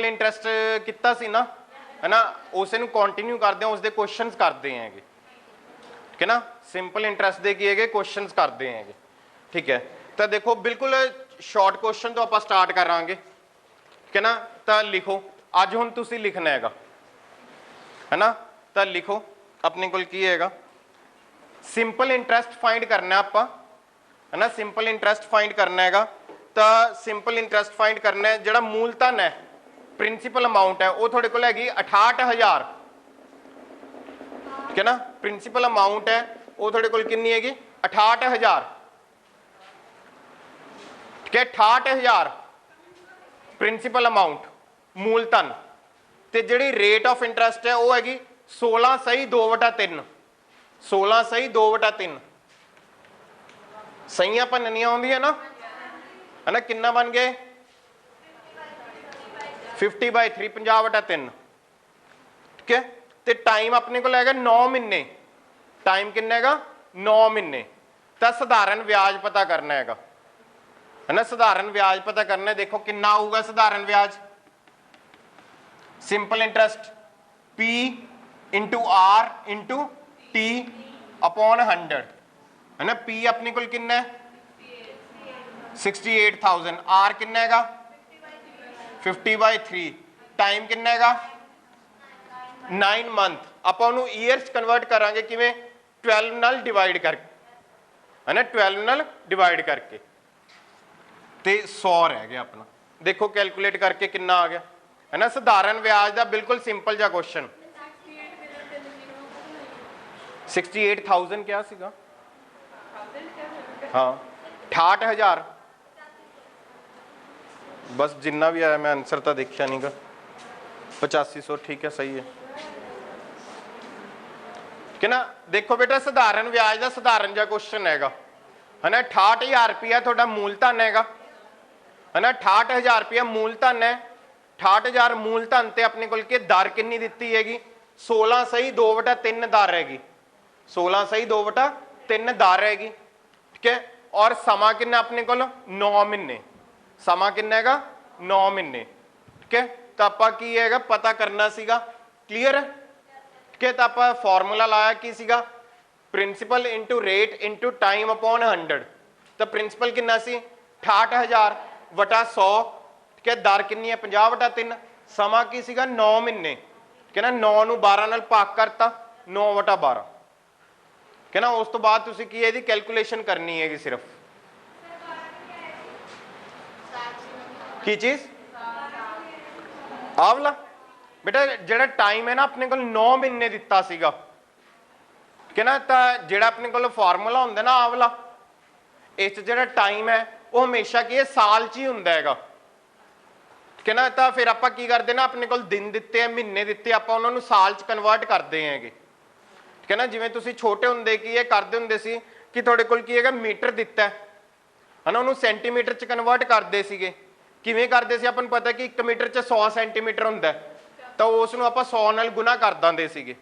Simple interest किया सी ना, है ना, उसे कंटिन्यू करते हैं, उसके क्वेश्चंस करते हैं, ठीक है ना, सिंपल इंटरस्ट के किए गए क्वेश्चंस करते हैं, ठीक है। तो देखो बिल्कुल शॉर्ट क्वेश्चन तो आप स्टार्ट करांगे, ठीक है ना। तो लिखो अज हुण तुसीं लिखना है ना, तो लिखो अपने कोल की हैगा, सिंपल इंटरस्ट फाइंड करना आप, है ना, सिंपल इंटरस्ट फाइंड करना हैगा। तो सिंपल इंटरस्ट फाइंड करना है, जिहड़ा मूलधन है प्रिंसीपल अमाउंट है वो थोड़े को हैगी 68,000, ठीक है ना, प्रिंसीपल अमाउंट है वो थोड़े को कितनी हैगी 68,000, ठीक है, 68,000 प्रिंसीपल अमाउंट मूलधन, ते जिहड़ी रेट ऑफ इंटरस्ट है वो हैगी 16/2/3, 16/2/3 सही भननियां आउंदियां ना, है ना, कितना बन गए 50/3 50/3, ठीक है। तो टाइम अपने को हैगा 9 महीने, टाइम कितना हैगा 9 महीने। तो सधारण ब्याज पता करना हैगा, है ना, सधारण ब्याज पता करना है। देखो कितना आऊगा सधारण ब्याज, simple interest P into R into T upon 100, है ना। P अपने को कितना है 68,000, R कितना हैगा 50/3, टाइम कितना हैगा 9 मंथ, ਆਪਾਂ ਉਹਨੂੰ ईयरस कन्वर्ट करांगे किवें 12 ਨਾਲ डिवाइड करके, है ना, 12 ਨਾਲ डिवाइड करके, तो 100 रह गया अपना। देखो कैलकुलेट करके कितना आ गया, है ना, सधारण ब्याज का बिल्कुल सिंपल जा क्वेश्चन। 68,000 क्या सीगा, हाँ 68,000, बस जिन्ना भी आया मैं आंसर तो देखा नहीं गा, 8500, ठीक है, सही है, ठीक है ना। देखो बेटा सधारण ब्याज का सधारण जा क्वेश्चन हैगा, है ना, 68,000 रुपया थोड़ा मूलधन हैगा, है ना, 68,000 रुपया मूलधन है, 68,000 मूलधन ते अपने को दर कितनी दी हैगी 16/2/3 दर हैगी, 16/2/3 दर हैगी, ठीक है। और समा कितना अपने को 9 महीने, समा कितना हैगा 9 महीने, ठीक है। तो आपां की हैगा पता करना सीगा, क्लीयर है, ठीक है। तो आपां फॉर्मूला लाया की सीगा principal into rate into time upon 100, तो प्रिंसीपल कितना सी 68,000 वटा 100, ठीक है, दर कितनी है 50/3, समा की सीगा 9 महीने, ठीक है ना, 9 ਨੂੰ 12 ਨਾਲ ਭਾਗ करता 9/12, ठीक है ना। उस तो बाद तुसीं की इहदी कैलकुलेशन करनी हैगी सिर्फ की चीज आवला बेटा जिहड़ा टाइम है ना अपने को 9 महीने दिता सीगा, ठीक है ना। तो जिहड़ा अपने को फार्मूला हुंदा ना आवला, इस जिहड़ा टाइम है वो हमेशा की साल च ही हुंदा हैगा, ठीक है ना। तो फिर आपां की करदे ना अपने को दिन दिते हैं महीने दिते आपां उन्हां नूं साल च कन्वर्ट करते हैं, ठीक है ना। जिवें तुसीं छोटे हुंदे की करदे हुंदे सी कि तुहाडे कोल की हैगा मीटर दिता है ना, उन्होंने सेंटीमीटर च कन्वर्ट करते सीगे, किवें करदे सी आपां नूं पता कि 1 मीटर च 100 सेंटीमीटर हुंदा है, तो उसनूं आपां 100 नाल गुना कर दिंदे सीगे,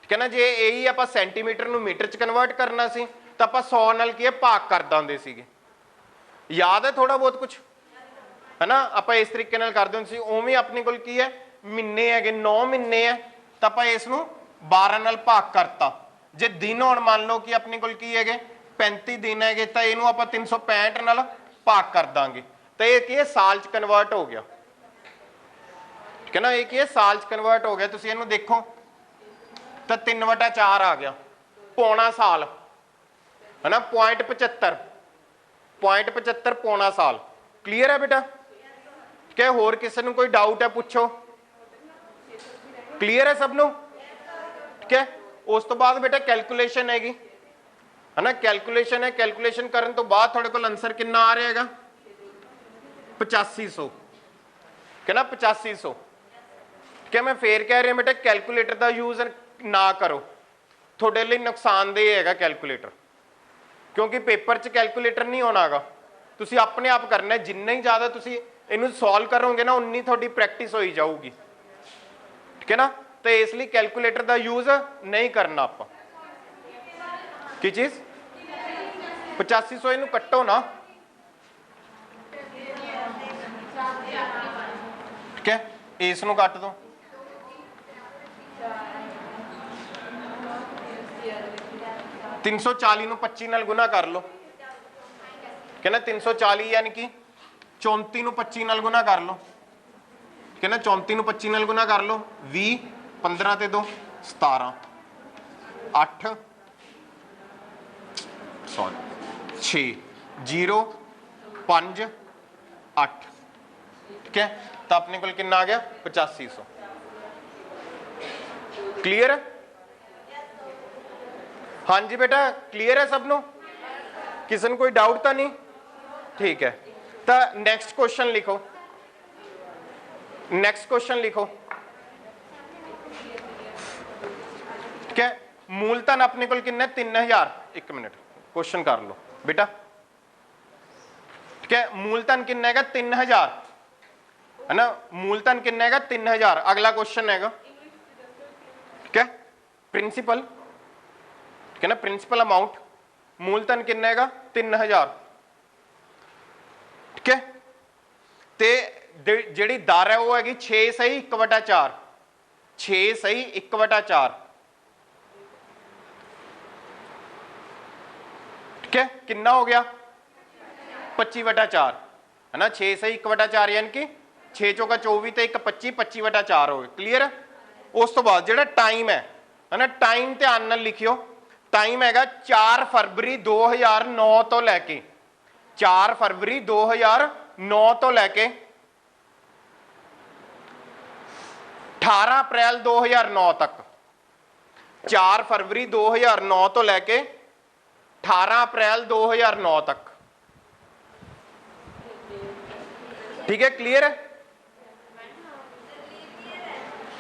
ठीक है ना। जे यही आपां सेंटीमीटर नूं मीटर च कन्वर्ट करना सी तो आपां 100 नाल की भाग कर दिंदे सीगे, याद है थोड़ा बहुत कुछ, है ना। आपां इस तरीके नाल करदे हुंदे सी। उवें अपने कोल की है महीने है 9 महीने है, तो आपां इसनूं 12 नाल भाग करता, जे दिन होण मान लो कि अपने कोल की है 35 दिन है, तो इनू आप 365 नाल भाग कर देंगे, तो ये की साल च कन्वर्ट हो गया, ठीक है ना, ये की साल च कन्वर्ट हो गया। तुसीं इहनूं देखो तो 3/4 आ गया, पौना साल, है ना, 0.75 पौना साल, क्लीयर है बेटा, ठीक है। होर किसी नूं कोई डाउट है पूछो, क्लीयर है सबनों, ठीक है। उस तो बाद बेटा कैलकुलेशन हैगी, है ना, कैलकुलेशन है, कैलकुलेशन करने तो बाद थोड़े को आंसर कितना आ रहा है 8500, ठीक है ना, 8500, ठीक है। मैं फिर कह रहा बेटा कैलकुलेटर का यूज ना करो, थोड़े लिए नुकसानदेह है कैलकुलेटर, क्योंकि पेपर च कैलकुलेटर नहीं होना गा, तुसीं अपने आप करना, जिन्ना ही ज़्यादा तुसीं इनू सॉल्व करोगे ना उन्नी थोड़ी प्रैक्टिस हो जाऊगी, ठीक है ना। तो इसलिए कैलकुलेटर का यूज नहीं करना आप, की चीज 8500 इनू कट्टो ना, ठीक है, ਇਸ ਨੂੰ ਕੱਟ ਦੋ। तीन सौ 40 ਨੂੰ 25 ਨਾਲ ਗੁਣਾ ਕਰ ਲਓ। ਕਹਿੰਦਾ 340 ਯਾਨੀ ਕਿ 34 ਨੂੰ 25 ਨਾਲ ਗੁਣਾ ਕਰ ਲਓ। ਕਹਿੰਦਾ 34 ਨੂੰ 25 ਨਾਲ ਗੁਣਾ ਕਰ ਲਓ। 20 15 ਤੇ 2 17 8 सॉरी 6 0 5 8 ठीक है। तो अपने को कितना आ गया 8500। क्लियर है? हाँ जी बेटा क्लियर है सबनों? किसी ने कोई डाउट तो नहीं? ठीक है। तो नेक्स्ट क्वेश्चन लिखो। नेक्स्ट क्वेश्चन लिखो। ठीक है। मूलधन अपने को कितना 3000। एक मिनट क्वेश्चन कर लो बेटा। ठीक है। मूलधन कितना है 3000 है ना। मूलधन कितना है 3000। अगला क्वेश्चन है ठीक है प्रिंसिपल ठीक है ना। प्रिंसिपल अमाउंट मूलधन कितना है 3000 ठीक है। ते जिहड़ी दर है वो हैगी 6 सही 1/4 6 सही 1/4 ठीक है। कितना हो गया 25/4 है ना। 6 सही 1/4 यानी कि 6 चौका 24 ਤੇ 1 25 25/4 हो गए। क्लीयर है? उस तो बाद ਜਿਹੜਾ टाइम है ना टाइम ध्यान ਨਾਲ लिखियो। टाइम हैगा 4 फरवरी 2009 तो लैके 4 फरवरी 2009 तो लैके 18 अप्रैल 2009 तक। 4 फरवरी 2009 तो लैके 18 अप्रैल 2009 तक। ठीक है क्लियर है?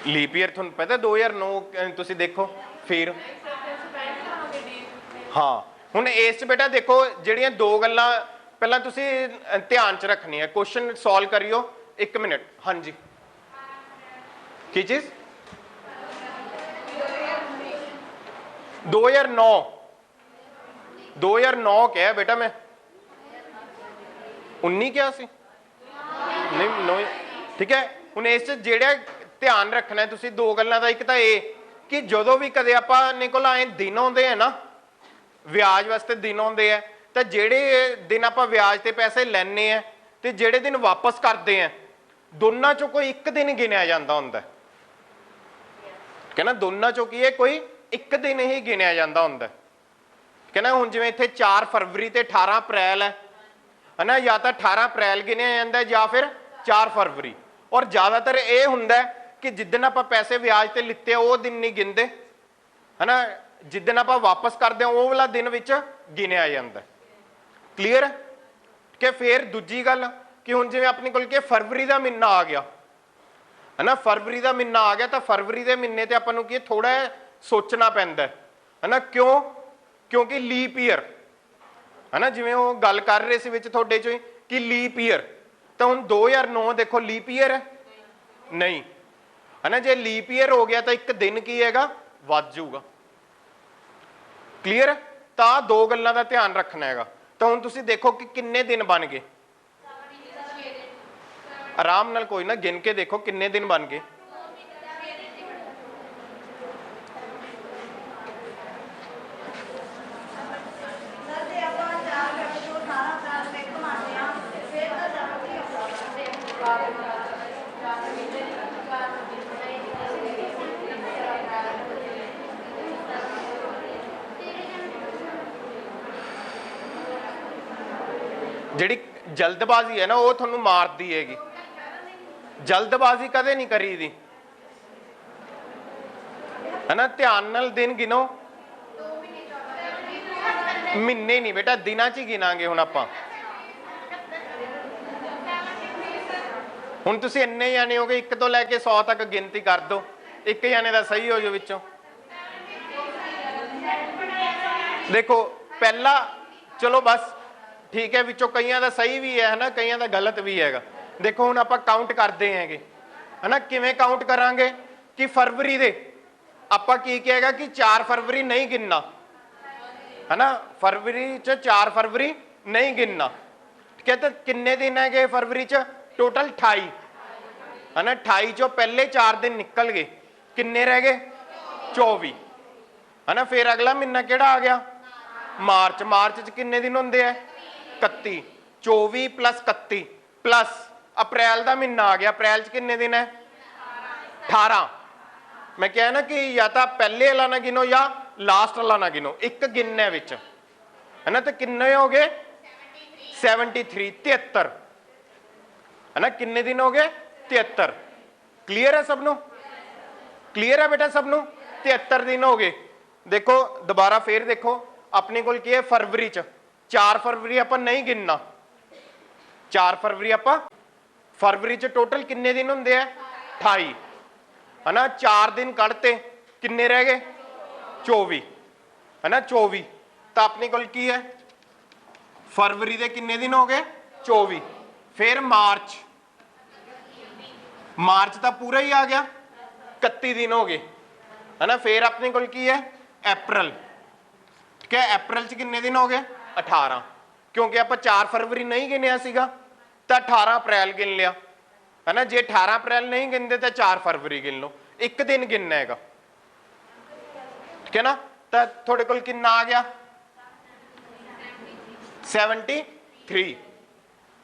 लीप ईयर तुहानूं पता 2009 तुसीं देखो फिर हाँ हुण इस च बेटा देखो जिहड़ियां दो गल्लां पहलां तुसीं ध्यान च रखनी है। क्वेश्चन सॉल्व करियो। 1 मिनट। हाँ जी की चीज 2009 2009 क्या है बेटा मैं 19 क्या सी नहीं 9 ठीक है। हुण इस च जिहड़ा ध्यान रखना है तुसीं दो गल्लां दा। एक तां ये कि जदों भी कदे आपां कोल आए दिन आउंदे है ना ਵਿਆਜ ਵਾਸਤੇ दिन आउंदे है तो ਜਿਹੜੇ दिन ਆਪਾਂ ਵਿਆਜ ਤੇ ਪੈਸੇ ਲੈਣੇ ਆ ਤੇ ਜਿਹੜੇ दिन वापस करते हैं ਦੋਨਾਂ ਚੋਂ ਕੋਈ ਇੱਕ दिन ਗਿਣਿਆ ਜਾਂਦਾ ਹੁੰਦਾ ਹੈ। ਕਹਿੰਦਾ ਦੋਨਾਂ ਚੋਂ ਕੀ ਹੈ ਕੋਈ ਇੱਕ दिन ਹੀ ਗਿਣਿਆ ਜਾਂਦਾ ਹੁੰਦਾ ਹੈ। ਕਹਿੰਦਾ ਹੁਣ ਜਿਵੇਂ ਇੱਥੇ 4 फरवरी ਤੇ 18 अप्रैल है ना या तो 18 अप्रैल ਗਿਣਿਆ ਜਾਂਦਾ ਹੈ ਜਾਂ ਫਿਰ 4 फरवरी। और ज़्यादातर ये ਹੁੰਦਾ है कि जिद्दन आप पैसे ब्याज ते लिते वो दिन नहीं गिनते है ना। जिद्दन आप वापस करते वो वाला दिन विच गिनिया जाता है। क्लीयर है कि फिर दूजी गल कि हुण जिवें अपने कोल फरवरी का महीना आ गया है ना। फरवरी का महीना आ गया तो फरवरी के महीने ते आपां नूं की थोड़ा सोचना पैंदा है ना। क्यों? क्योंकि लीप ईयर है ना जिवें वो गल कर रहे सी विच तुहाडे चों कि लीप ईयर तो हुण 2009 देखो लीप ईयर है नहीं है ना। जे लीप ईयर हो गया तो एक दिन की हैगा वध जाऊगा। क्लीयर है? तो दो गल्लां दा ध्यान रखना हैगा। तो हुण तुसीं देखो कि किन्ने दिन बन गए। आराम नाल कोई ना गिन के देखो किन्ने दिन बन गए। जिहड़ी जल्दबाजी है ना वो तुहानूं मारदी हैगी। जल्दबाजी कदे नहीं करी दी है ना। ध्यान नाल दिन गिनो। महीने नहीं बेटा दिनां च ही गिनांगे। हुण आपां हुण तुसीं इन्ने जाने हो गए 1 तो लैके 100 तक गिनती कर दो। एक जाने का सही हो जाओ विचों। देखो पहला चलो बस ठीक है विचों कईयां दा सही भी है ना कईयां दा गलत भी हैगा। देखो हुण आपां काउंट करते हैं है ना। किवें काउंट करांगे कि फरवरी दे आपां की कहेगा कि 4 फरवरी नहीं गिनना है ना। फरवरी च 4 फरवरी नहीं गिनना ठीक है। तो किन्ने दिन है फरवरी च टोटल 28 है ना। 28 चो पहले 4 दिन निकल गए, किन्ने रह गए 24, है ना। फिर अगला महीना केड़ा आ गया मार्च। मार्च च किन्ने दिन होंगे है 31, 24 + 31 प्लस अप्रैल का महीना आ गया। अप्रैल च किन्ने दिन है 18। मैं क्या ना कि या तो पहले वाला ना गिनो या लास्ट वाला ना गिनो, एक गिनने विच, है ना। तो किन्ने हो गए 73, 73, है ना। किन्ने दिन हो गए 73। क्लीयर है सबनों, क्लीयर है बेटा सबनों। 73 दिन हो गए। देखो दोबारा फिर देखो अपने को की है फरवरी च 4 फरवरी आप नहीं गिनना, 4 फरवरी आप फरवरी च टोटल किन्ने दिन होंगे है 28, है ना। 4 दिन कढ़ते किन्ने रह गए 24, है ना 24। तो अपने को की है फरवरी के किन्ने दिन हो गए 24। फिर मार्च, मार्च तो पूरा ही आ गया 31 दिन हो गए, है ना। फिर अपने को की है अप्रैल, ठीक है। अप्रैल च किन्ने दिन हो गए 18, क्योंकि आप 4 फरवरी नहीं गिनिया सीगा तो 18 अप्रैल गिन लिया, है ना। जे 18 अप्रैल नहीं गिनते तो 4 फरवरी गिन लो, एक दिन गिनना है, ठीक है ना। तो थोड़े को किन्ना आ गया 73,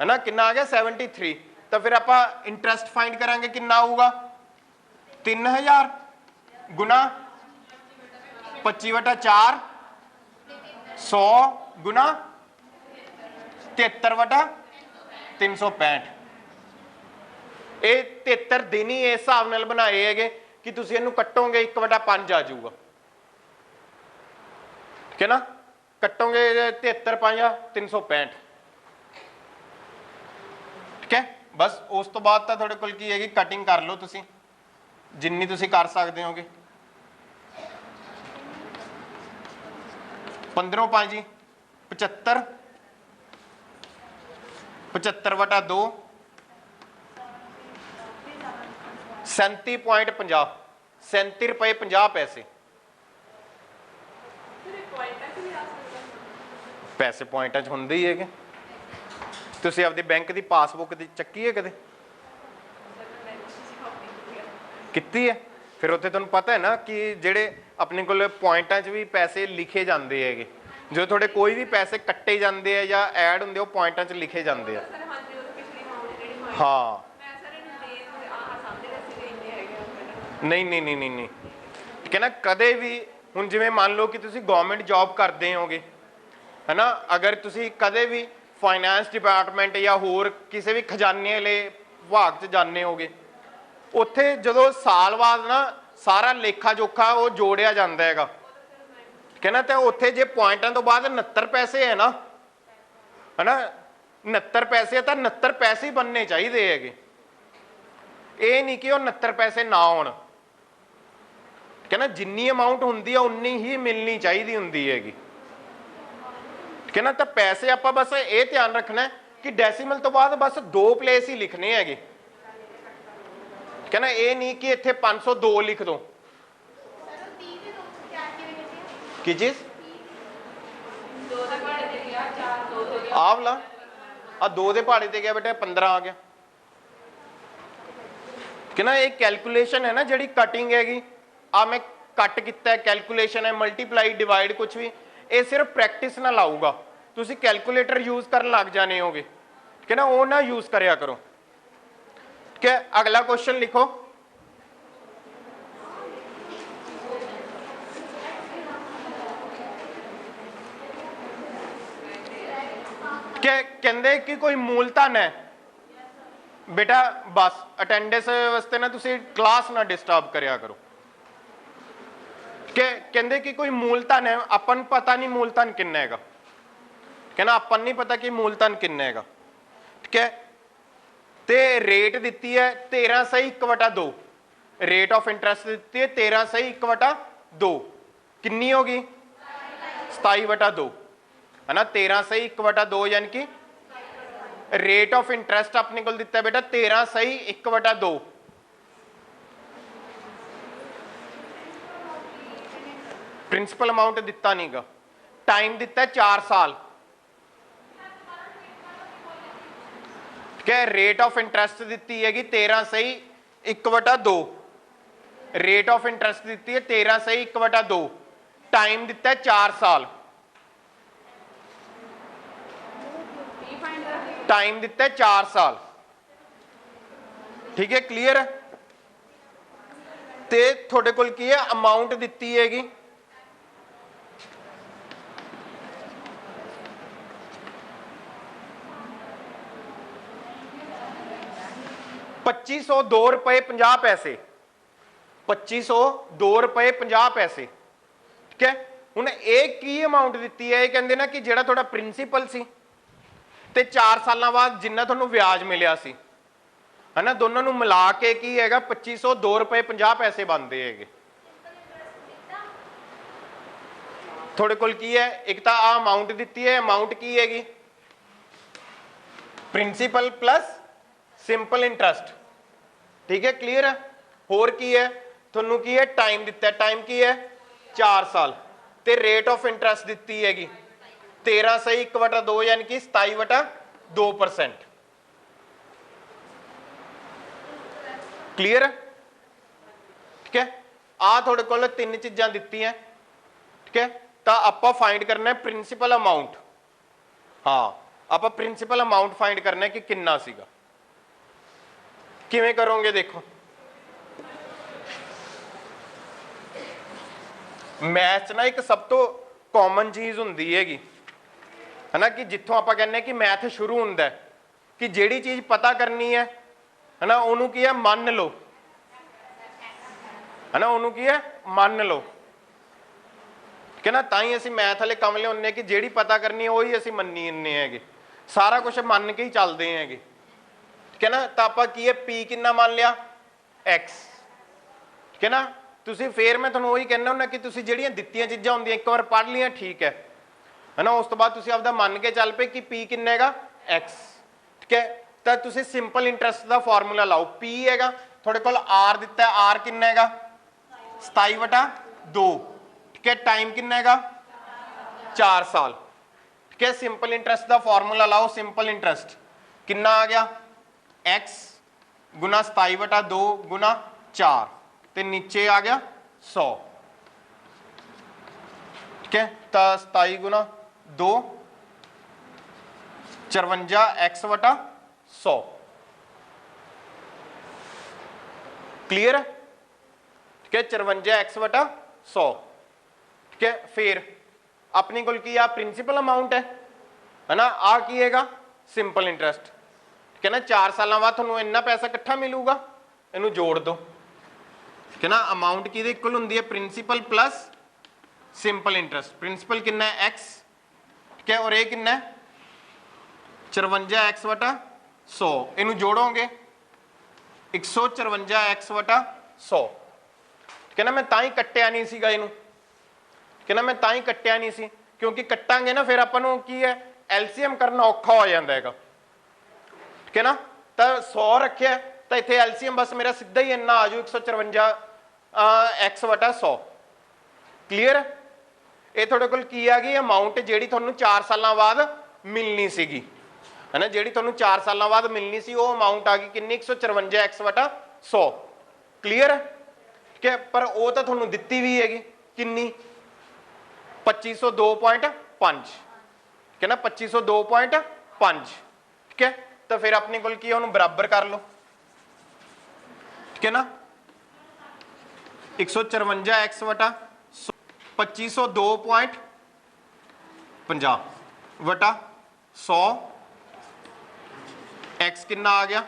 है ना। किन्ना आ गया 73। तो फिर आप इंटरेस्ट फाइंड करांगे, किन्ना आऊगा 3000 गुना 25/4 100 गुना 73/365। ये 73 दिन ही इस हिसाब नाल बनाए है कि तुसीं इहनूं कट्टोगे 1/5 आ जाऊगा, ठीक है ना। कट्टोगे 73/5 365, ठीक है। बस उस तो बाद तो थोड़े कोल की है कि कटिंग कर लो तुसीं जिन्नी तुसीं कर सकते होगे। 15/5 जी 75, 75/2 37.50, 37 रुपए 50 पैसे। पैसे पॉइंटा च होंदे ही है कि तुसीं आपदी बैंक की पासबुक दी चक्की है कदे कीती है? फिर उत्थे तुहानूं पता है ना कि जेड़े अपने कोल पॉइंटा च भी पैसे लिखे जाते हैं, जो थोड़े कोई भी पैसे कट्टे जाते हैं या ऐड होंगे पॉइंटा च लिखे जाते हैं। हाँ नहीं नहीं नहीं नहीं नहीं, ठीक है ना। कदे भी हुण जिवें मान लो कि तुसीं गवर्नमेंट जॉब करते होगे, है ना। अगर तुसीं कदे भी फाइनैंस डिपार्टमेंट या होर किसी भी खजाने वाले विभाग च जाने होगे, उत्थे जदों साल बाद ना सारा लेखा जोखा वो जोड़िया जाता है, ठीक है ना। तो उत्थे जे पॉइंटा तो बाद 69 पैसे है ना, है ना। 69 पैसे तो 69 पैसे ही बनने चाहिए है, ये नहीं कि 69 पैसे ना आउण, ठीक है ना। जिन्नी अमाउंट होंदी है उन्नी ही मिलनी चाहिए होंदी हैगी, ठीक है ना। तो पैसे आप बस ये ध्यान रखना है कि डेसीमल तो बाद बस 2 प्लेस ही लिखने हैं, ठीक है ना। ये नहीं कि इत्थे 502 लिख दो। की चीज आवला आ 2 दे पहाड़े ते गया बेटा 15 आ गया, कि ना। एक कैलकुलेशन है ना जी कटिंग हैगी, आ मैं कट किया कैलकुलेशन है, मल्टीप्लाई डिवाइड कुछ भी, ये सिर्फ प्रैक्टिस ना लाऊगा। तुसी कैलकुलेटर यूज करन लग जाने होगे, ठीक है ना, वो ना यूज करया करो, ठीक है। अगला क्वेश्चन लिखो, कहते कि कोई मूलधन है बेटा, बस अटेंडेंस वास्ते ना तुसी क्लास ना डिस्टर्ब करया करो, कहते कि कोई मूलधन है, अपन पता नहीं मूलधन किन्ना है, कहना अपन नहीं पता कि मूलधन किन्ना है, ठीक है। ते रेट दी है 13/1/2, रेट ऑफ इंटरेस्ट दी है 13/1/2, किन्नी होगी 27/2, है ना। 13/1/2 यानी कि रेट ऑफ इंटरेस्ट अपने को दिता है बेटा 13/1/2, प्रिंसिपल अमाउंट दिता नहीं गा, टाइम दिता है 4 साल, ठीक है। रेट ऑफ इंटरेस्ट दी हैगी 13/1/2, 1/2, रेट ऑफ इंटरेस्ट दी है 13 सही 1/2, टाइम दिता है 4 साल, टाइम दिता है 4 साल। ठीक है, क्लियर है। ते थोड़े कोल की है अमाउंट दिती हैगी 2502 रुपए 50 पैसे, 2502 रुपए 50 पैसे। ठीक है, हुण एक की अमाउंट दिती है, कहंदे ना कि जिहड़ा तुहाडा प्रिंसीपल सी ते 4 सालां बाद जिन्ना तुहानू ब्याज मिलिया सी है ना, दोनों नू मिला के की हैगा 2502 रुपए 50 पैसे बनते हैगे। थोड़े कोल की है एक तो आ अमाउंट दिती है, अमाउंट की हैगी प्रिंसीपल प्लस सिंपल इंटरेस्ट। ठीक है, क्लियर है। होर की है थोनू की है टाइम दिता है, टाइम की है 4 साल, ते रेट ऑफ इंटरेस्ट दिती हैगी 13 सही 1/2 यानी कि 27/2%। क्लियर है। ठीक है, आ थोड़े कोल 3 चीज़ां दित्ती हैं। ठीक है, तो आपां फाइंड करना है प्रिंसीपल अमाउंट। हाँ, आपां प्रिंसीपल अमाउंट फाइंड करना है कि किन्ना सीगा। किवें करोगे देखो, मैथ ना एक सब तो कॉमन चीज़ हुंदी हैगी है ना, कि जिथों आपां कहने कि मैथ शुरू हुंदा है कि जिहड़ी चीज़ पता करनी है ना, उहनूं की है मन लो है ना, उहनूं की है मन लो। ठीक है ना, तां ही असीं मैथ वाले कमले हुंदे कि जिहड़ी पता करनी है वही असीं मन्नी जन्ने हैगे, सारा कुछ मन के ही चलते हैगे। ठीक है ना, तो आपां की है पी किन्ना मान लिया एक्स। ठीक है ना, तुसीं फिर मैं तुहानूं वही कहना हुंदा कि तुसीं जिहड़ियां दित्तियां चीज़ां हुंदियां एक बार पढ़ लियां ठीक है ना, उस तो बाद तुसीं आपदा मन के चल पे कि पी किन्ना हैगा एक्स। ठीक है, तो तुसीं सिंपल इंटरेस्ट का फार्मूला लाओ, पी हैगा थोड़े कोल आर दिता है, आर किन्ना हैगा 27/2। ठीक है, टाइम किन्ना हैगा 4 साल। ठीक है, सिंपल इंटरेस्ट का फार्मूला लाओ, सिंपल इंटरेस्ट किन्ना आ गया एक्स गुना 27/2 गुना 4 ते नीचे आ गया 100। ठीक है, तो 27 गुना 2 54 x/100। क्लियर है। ठीक है, 54 x/100। ठीक है, फिर अपनी कोल की आ प्रिंसीपल अमाउंट है ना, आ की हैगा सिंपल इंटरेस्ट। ठीक है ना, 4 साल बाद तुहानूं इन्ना पैसा इकट्ठा मिलूगा, इनू जोड़ दो। ठीक है ना, अमाउंट की इक्वल हुंदी है principal plus simple interest. Principal कितना है एक्स। ठीक है, और ये कितना है 54 x/100। इनू जोड़ोगे 154 x/100। ठीक है ना, मैं तां ही कट्टिया नहीं सीगा इनू। ठीक है ना, मैं तां ही कट्टिया नहीं सी, क्योंकि कट्टांगे ना फिर आपां नूं की है एलसीएम करना औखा हो जाता है। ठीक है ना, तो 100 रखिया तो इत्थे एलसीएम बस मेरा सीधा ही इन्ना आजू 154 x/100। क्लीयर है। ये थोड़े कोल की आ गई अमाउंट जिहड़ी तुहानूं 4 साल बाद मिलनी सीगी है ना, जिहड़ी तुहानूं 4 साल बाद मिलनी सी, वो अमाउंट आ गई किन्नी 154 x/100। क्लीयर है। ठीक है, पर वो तो तुहानूं दित्ती भी हैगी किन्नी 2502.5। ठीक है ना, 2502.5। ठीक है, तो फिर अपने कोल की उन्होंने बराबर कर लो। ठीक है ना, 154 x/100 2502.50 वटा 100 x कितना आ गया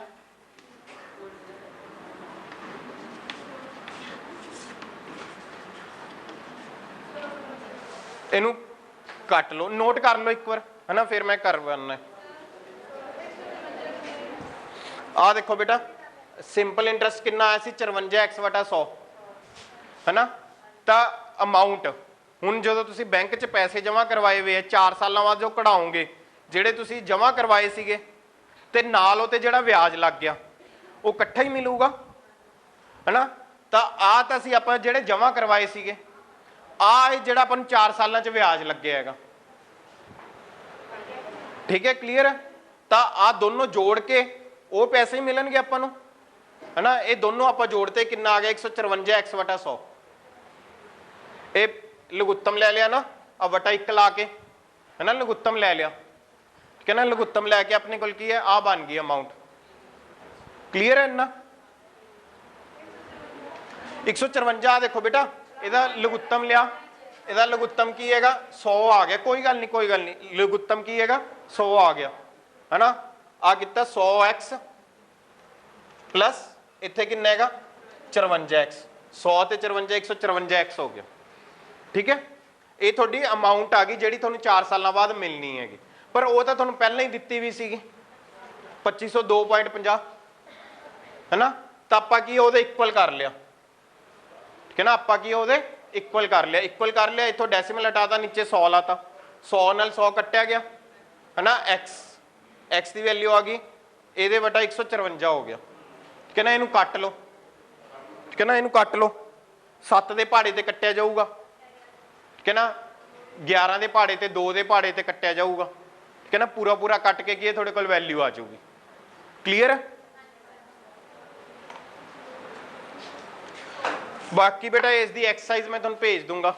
इनू कट लो, नोट कर लो एक बार है ना, फिर मैं कर बनना। आ देखो बेटा, सिंपल इंटरेस्ट कितना आया सी 54 x/100 है ना, तो अमाउंट हुण जो तुसी बैंक च पैसे जमा करवाए हुए है 4 साल बाद जो कढ़ाओगे, जेडे तुसी जमा करवाए सीगे ते नाल उते जेड़ा ब्याज लग गया वो इकट्ठा ही मिलूगा है ना। तो आ तो असीं आपां जेडे जमा करवाए सीगे, आ जेड़ा अपन 4 साल च ब्याज लगे हैगा। ठीक है, क्लीयर है। तो आ दोनों जोड़ के वो पैसे ही मिलणगे आपां नूं। है ना। ये दोनों आप जोड़ते कितना आ गया 154 x बटा 100। ये लघुत्तम ले लिया ना, अब वटा 1 ला के, है ना, लघुत्तम ले लिया, ठीक है ना। लघुत्तम लैके अपने को की है आ बन गई अमाउंट। क्लीयर है ना। 154 देखो बेटा, ਇਹਦਾ लघुत्तम लिया, ਇਹਦਾ लघुत्तम की हैगा 100 आ गया, कोई गल नहीं कोई गल नहीं, लघुत्तम की हैगा 100 आ गया, है ना। आ कितना 100x प्लस इत्थे कितना हैगा 54x, 100 ते 54 154x हो गया, ठीक है। ये थोड़ी अमाउंट आ गई जिहड़ी तुहानूं 4 साल बाद मिलनी हैगी, पर वो तो तुहानूं पहले ही दित्ती भी सीगी 2502.50, है ना। तो आपां की ਉਹਦੇ इक्वल कर लिया, ठीक है ना, आपां की ਉਹਦੇ इक्वल कर लिया, इक्वल कर लिया, इत्थों डेसिमल हटाता, नीचे 100 लाता, 100 नाल 100 कट्टिया गया, है ना। x की वैल्यू आ गई ਇਹਦੇ ਵਟਾ 154 हो गया, ठीक है ना। इनू कट लो, ठीक है ना, इनू कट लो, 7 ਦੇ ਪਹਾੜੇ ਤੇ ਕੱਟਿਆ ਜਾਊਗਾ, ठीक है ना, 11 ਦੇ ਪਹਾੜੇ ਤੇ 2 ਦੇ ਪਹਾੜੇ ਤੇ ਕੱਟਿਆ ਜਾਊਗਾ, ठीक है ना। पूरा पूरा कट के की थोड़े कोल वैल्यू आ जाऊगी। क्लीयर है। बाकी बेटा इसकी एक्सरसाइज मैं तुहानूं भेज दूंगा।